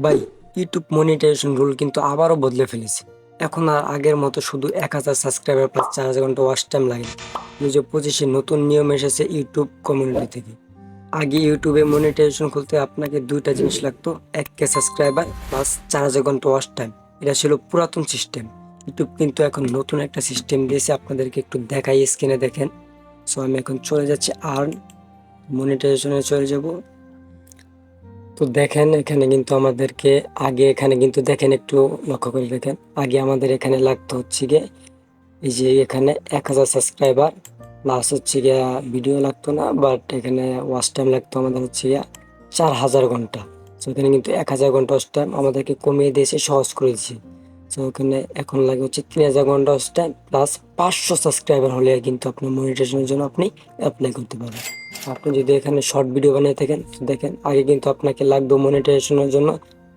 ভাই, YouTube monetization rule কিন্তু আবারও বদলে ফেলেছে। এখন আর আগের মতো শুধু 1000 সাবস্ক্রাইবার প্লাস 4000 ঘন্টা ওয়াচ টাইম লাগে না। 2025 নতুন নিয়ম এসেছে ইউটিউব কমিউনিটি থেকে। আগে ইউটিউবে মনিটাইজেশন খুলতে আপনাকে দুইটা জিনিস লাগতো, 1K সাবস্ক্রাইবার প্লাস 4000 ঘন্টা ওয়াচ টাইম। এটা ছিল পুরাতন সিস্টেম। ইউটিউব কিন্তু এখন নতুন একটা সিস্টেম দিয়েছে, আপনাদেরকে একটু দেখাই, স্ক্রিনে দেখেন। সো আমি এখন চলে যাচ্ছি আর্ন মনিটাইজেশনে চলে যাব। তো দেখেন এখানে কিন্তু আমাদেরকে আগে এখানে কিন্তু দেখেন, একটু লক্ষ্য করে দেখেন, আগে আমাদের এখানে লাগতো হচ্ছে গিয়ে এই যে এখানে 1000 সাবস্ক্রাইবার প্লাস হচ্ছে গিয়া ভিডিও লাগতো না, বাট এখানে ওয়াচ টাইম লাগতো আমাদের হচ্ছে গিয়া 4000 ঘন্টা। তো এখানে কিন্তু 1000 ঘন্টা ওয়াচ টাইম আমাদেরকে কমিয়ে দিয়েছে, সহজ করে দিয়েছে। তো এখানে এখন লাগে হচ্ছে 3000 ঘন্টা ওয়াচ টাইম প্লাস 500 সাবস্ক্রাইবার হলে কিন্তু আপনার মনিটাইজেশনের জন্য আপনি অ্যাপ্লাই করতে পারবেন। আপনি যদি এখানে শর্ট ভিডিও বানিয়ে থাকেন, দেখেন আগে কিন্তু আপনাকে লাগবে মনিটাইজেশনের জন্য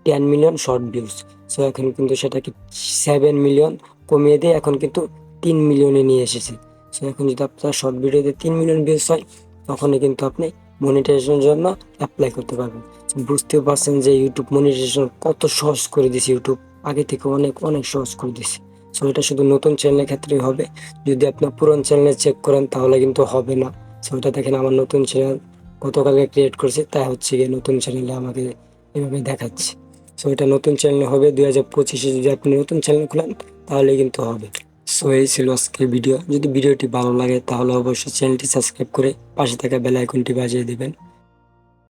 10 মিলিয়ন শর্ট ভিউজ। সো এখন কিন্তু সেটাকে 7 মিলিয়ন কমিয়ে দিয়ে এখন কিন্তু 3 মিলিয়নে নিয়ে এসেছে। সো এখন যদি আপনার শর্ট ভিডিওতে 3 মিলিয়ন ভিউজ হয়, তখনই কিন্তু আপনি মনিটাইজেশনের জন্য অ্যাপ্লাই করতে পারবেন। So বুঝতেও পারছেন যে ইউটিউব মনিটাইজেশন কত সহজ করে দিছে। ইউটিউব আগে থেকে অনেক অনেক সহজ করে দিছে। সো এটা শুধু নতুন চ্যানেলের ক্ষেত্রেই হবে। যদি আপনার পুরনো চ্যানেলে চেক করেন তাহলে কিন্তু হবে না। সো এটা দেখেন, আমার নতুন চ্যানেল গতকালকে ক্রিয়েট করছি, তাই হচ্ছে গিয়ে নতুন চ্যানেলে আমাকে এভাবে দেখাচ্ছে। সো এটা নতুন চ্যানেল হবে 2025-এ। যদি আপনি নতুন চ্যানেল খুলেন তাহলে কিন্তু হবে। সো এই ছিল আজকের ভিডিও। যদি ভিডিওটি ভালো লাগে তাহলে অবশ্যই চ্যানেলটি সাবস্ক্রাইব করে পাশে থাকা বেল আইকনটি বাজিয়ে দিবেন।